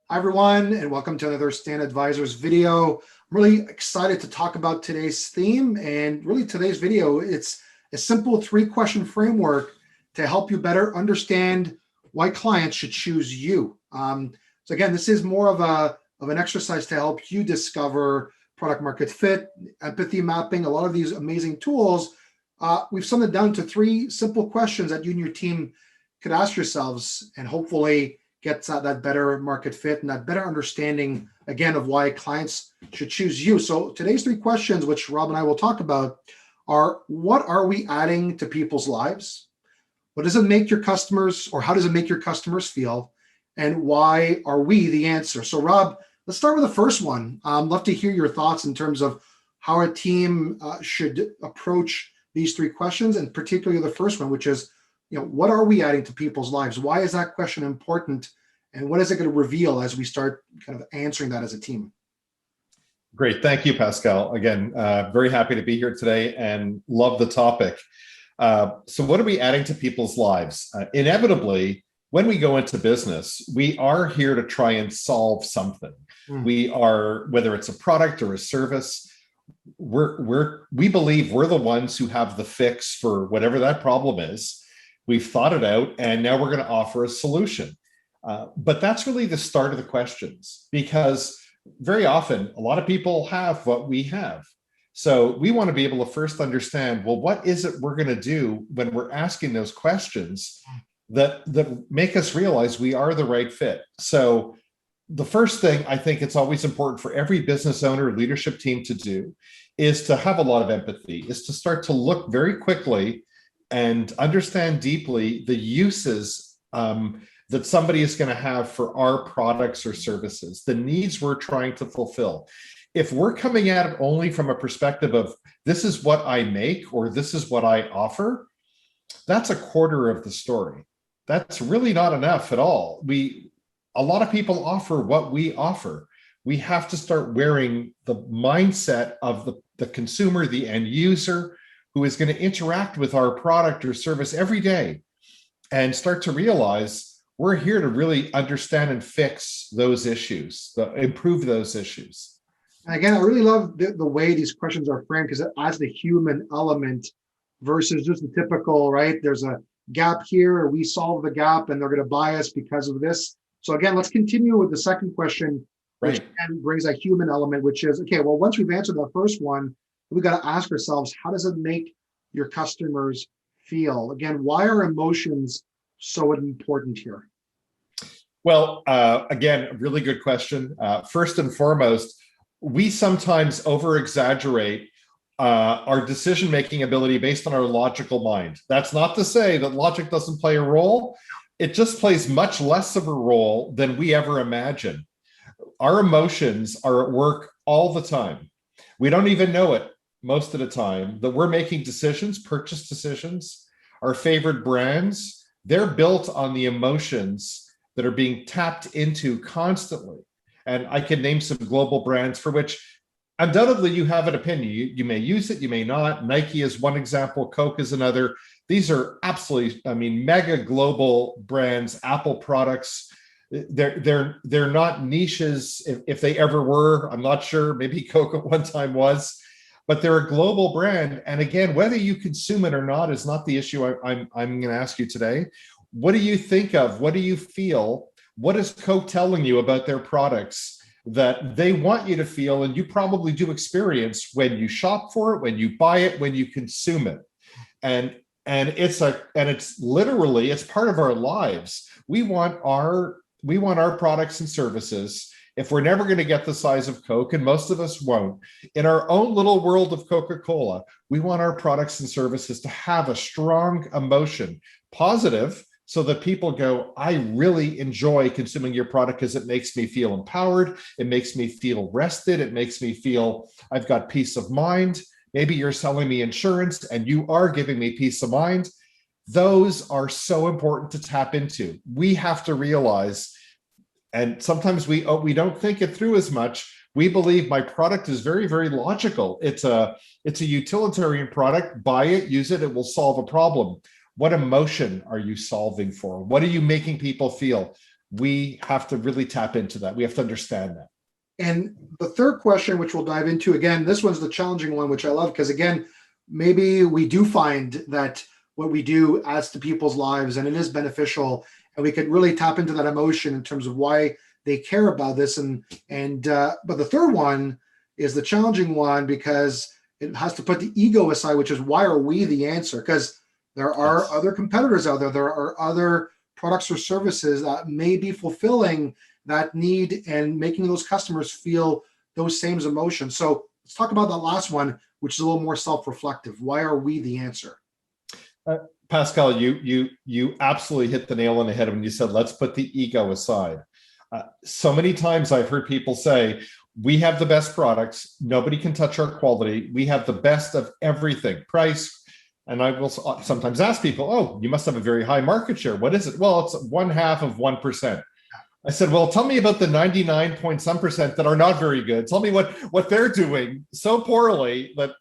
Hi, everyone, and welcome to another Stan Advisors video. I'm really excited to talk about today's theme. And really, today's video, it's a simple three-question framework to help you better understand why clients should choose you. So again, this is more of an exercise to help you discover product market fit, empathy mapping, a lot of these amazing tools. We've summed it down to three simple questions that you and your team could ask yourselves, and hopefully gets that better market fit and that better understanding, again, of why clients should choose you. So today's three questions, which Rob and I will talk about, are: what are we adding to people's lives? What does it make your customers, or how does it make your customers feel? And why are we the answer? So Rob, let's start with the first one. Love to hear your thoughts in terms of how a team should approach these three questions, and particularly the first one, which is, what are we adding to people's lives? Why is that question important? And what is it going to reveal as we start kind of answering that as a team? Great. Thank you, Pascal. Again, very happy to be here today and love the topic. So what are we adding to people's lives? Inevitably, when we go into business, we are here to try and solve something. We are, whether it's a product or a service, we believe we're the ones who have the fix for whatever that problem is. We've thought it out, and now we're going to offer a solution. But that's really the start of the questions, because very often a lot of people have what we have. So we want to be able to first understand, well, what is it we're going to do when we're asking those questions that make us realize we are the right fit. So the first thing I think it's always important for every business owner, leadership team to do is to have a lot of empathy, is to start to look very quickly and understand deeply the uses that somebody is going to have for our products or services, the needs we're trying to fulfill. If we're coming at it only from a perspective of this is what I make or this is what I offer, that's a quarter of the story. That's really not enough at all. A lot of people offer what we offer. We have to start wearing the mindset of the consumer, the end user, who is going to interact with our product or service every day, and start to realize we're here to really understand and fix those issues, improve those issues. And again, I really love the way these questions are framed, because it adds the human element versus just the typical, right? There's a gap here, we solve the gap and they're going to buy us because of this. So again, let's continue with the second question, which brings a human element, which is, okay, well, once we've answered that first one, we got to ask ourselves, how does it make your customers feel? Again, why are emotions so important here? Well, again, a really good question. First and foremost, we sometimes over-exaggerate our decision-making ability based on our logical mind. That's not to say that logic doesn't play a role. It just plays much less of a role than we ever imagine. Our emotions are at work all the time. We don't even know it most of the time that we're making decisions, purchase decisions, our favorite brands. They're built on the emotions that are being tapped into constantly. And I can name some global brands for which undoubtedly you have an opinion. You may use it, you may not. Nike is one example, Coke is another. These are absolutely, mega global brands, Apple products. They're not niches, if they ever were. I'm not sure, maybe Coke at one time was, but they're a global brand. And again, whether you consume it or not is not the issue I'm going to ask you today. What do you think of? What do you feel? What is Coke telling you about their products that they want you to feel, and you probably do experience when you shop for it, when you buy it, when you consume it? And it's literally, it's part of our lives. We want our products and services, if we're never going to get the size of Coke, and most of us won't, in our own little world of Coca-Cola, we want our products and services to have a strong emotion, positive, so that people go, I really enjoy consuming your product because it makes me feel empowered. It makes me feel rested. It makes me feel I've got peace of mind. Maybe you're selling me insurance and you are giving me peace of mind. Those are so important to tap into. We have to realize, and sometimes we don't think it through as much. We believe my product is very, very logical. It's a utilitarian product. Buy it, use it, it will solve a problem. What emotion are you solving for? What are you making people feel? we have to really tap into that. We have to understand that. And the third question, which we'll dive into, again, this one's the challenging one, which I love, because again, maybe we do find that what we do adds to people's lives and it is beneficial, and we could really tap into that emotion in terms of why they care about this. But the third one is the challenging one, because it has to put the ego aside, which is, why are we the answer? Because there are other competitors out there. There are other products or services that may be fulfilling that need and making those customers feel those same emotions. So let's talk about that last one, which is a little more self-reflective. Why are we the answer? Pascal, you absolutely hit the nail on the head when you said, let's put the ego aside. So many times I've heard people say, we have the best products. Nobody can touch our quality. We have the best of everything, price. And I will sometimes ask people, oh, you must have a very high market share. What is it? Well, it's 0.5%. I said, well, tell me about the 99 point some percent that are not very good. Tell me what they're doing so poorly that,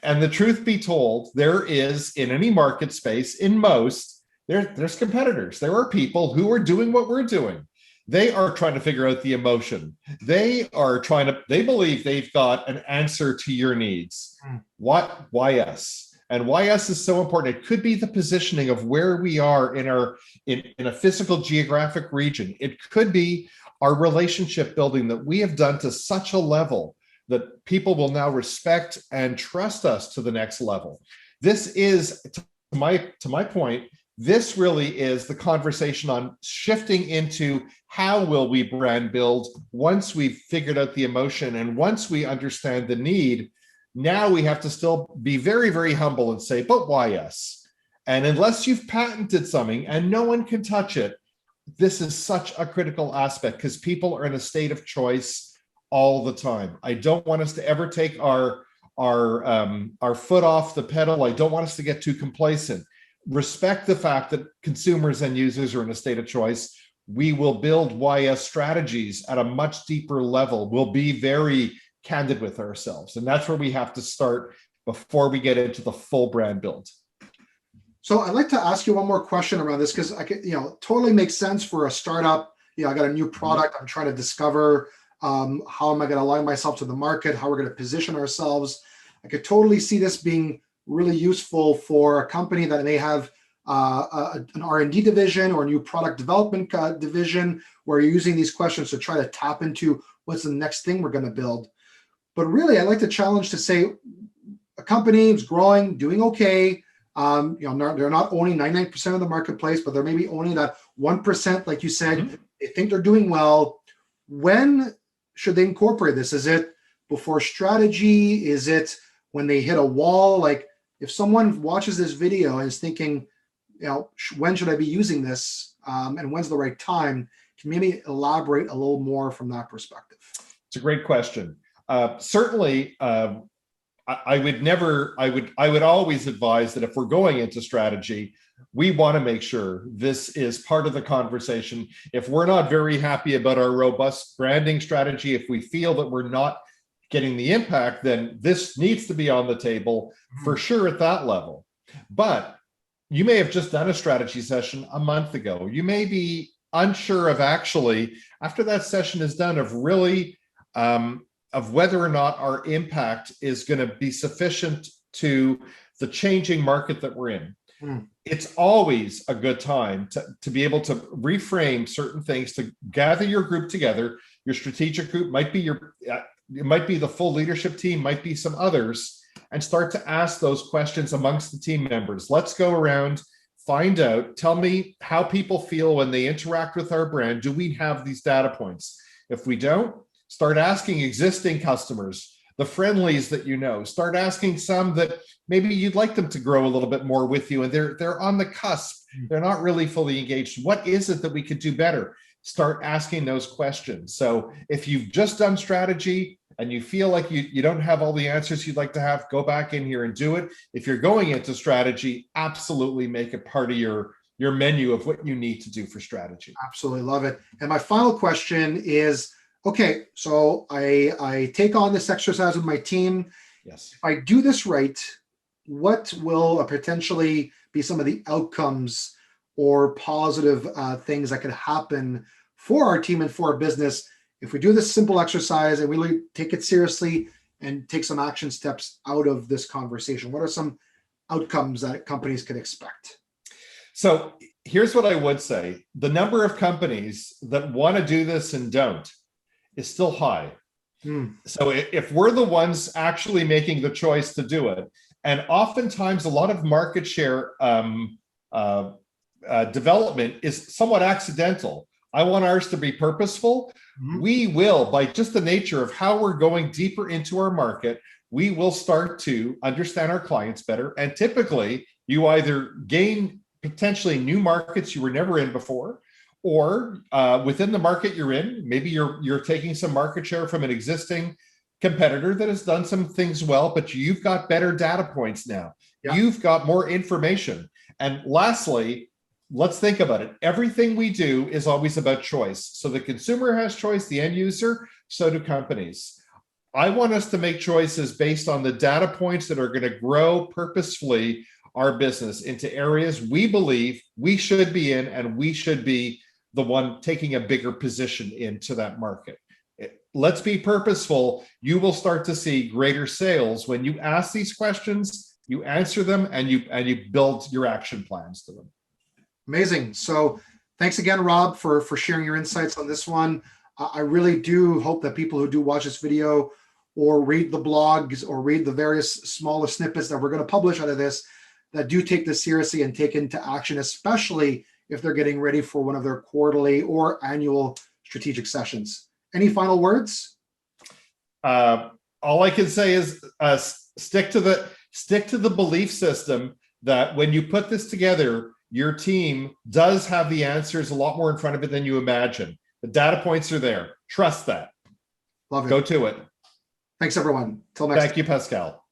and the truth be told, there is, in any market space, in most, there's competitors. There are people who are doing what we're doing. They are trying to figure out the emotion. They believe they've got an answer to your needs. Why us? And why us is so important. It could be the positioning of where we are in a physical geographic region. It could be our relationship building that we have done to such a level that people will now respect and trust us to the next level. This is, to my point, this really is the conversation on shifting into how will we brand build once we've figured out the emotion and once we understand the need. Now we have to still be very, very humble and say, but why us? And unless you've patented something and no one can touch it, this is such a critical aspect, because people are in a state of choice all the time. I don't want us to ever take our foot off the pedal. I don't want us to get too complacent. Respect the fact that consumers and users are in a state of choice. We will build YS strategies at a much deeper level. We'll be very candid with ourselves. And that's where we have to start before we get into the full brand build. So I'd like to ask you one more question around this, because I could, totally makes sense for a startup. I got a new product. I'm trying to discover how am I going to align myself to the market, how we're going to position ourselves. I could totally see this being really useful for a company that may have an R&D division or a new product development division, where you're using these questions to try to tap into what's the next thing we're going to build. But really, I like to challenge to say a company is growing, doing okay. They're not owning 99% of the marketplace, but they're maybe owning that 1%, like you said. They think they're doing well. When should they incorporate this? Is it before strategy? Is it when they hit a wall? Like, if someone watches this video and is thinking, when should I be using this? And when's the right time? Can you maybe elaborate a little more from that perspective? It's a great question. Certainly, I would always advise that if we're going into strategy, we want to make sure this is part of the conversation. If we're not very happy about our robust branding strategy, if we feel that we're not getting the impact, then this needs to be on the table for sure at that level. But you may have just done a strategy session a month ago. You may be unsure of, actually, after that session is done, of really of whether or not our impact is going to be sufficient to the changing market that we're in. It's always a good time to be able to reframe certain things, to gather your group together. Your strategic group might be it might be the full leadership team, might be some others, and start to ask those questions amongst the team members. Let's go around, find out, tell me how people feel when they interact with our brand. Do we have these data points? If we don't, start asking existing customers, the friendlies that you know. Start asking some that maybe you'd like them to grow a little bit more with you, and they're on the cusp. They're not really fully engaged. What is it that we could do better? Start asking those questions. So if you've just done strategy and you feel like you don't have all the answers you'd like to have, go back in here and do it. If you're going into strategy, absolutely make it part of your menu of what you need to do for strategy. Absolutely love it. And my final question is, okay, so I take on this exercise with my team. Yes. If I do this right, what will potentially be some of the outcomes or positive things that could happen for our team and for our business if we do this simple exercise and we really take it seriously and take some action steps out of this conversation? What are some outcomes that companies could expect? So here's what I would say. The number of companies that want to do this and don't is still high. So if we're the ones actually making the choice to do it, and oftentimes a lot of market share development is somewhat accidental. I want ours to be purposeful. We will, by just the nature of how we're going deeper into our market, we will start to understand our clients better. And typically, you either gain potentially new markets you were never in before, or within the market you're in, maybe you're taking some market share from an existing competitor that has done some things well, but you've got better data points now. Yeah. You've got more information. And lastly, let's think about it. Everything we do is always about choice. So the consumer has choice, the end user, so do companies. I want us to make choices based on the data points that are going to grow purposefully our business into areas we believe we should be in, and we should be the one taking a bigger position into that market. Let's be purposeful. You will start to see greater sales when you ask these questions, you answer them, and you build your action plans to them. Amazing. So thanks again, Rob, for sharing your insights on this one. I really do hope that people who do watch this video or read the blogs or read the various smaller snippets that we're going to publish out of this, that do take this seriously and take into action, especially if they're getting ready for one of their quarterly or annual strategic sessions. Any final words? All I can say is stick to the belief system that when you put this together, your team does have the answers a lot more in front of it than you imagine. The data points are there. Trust that. Love it. Go to it. Thanks, everyone. Till next time. Thank you, Pascal.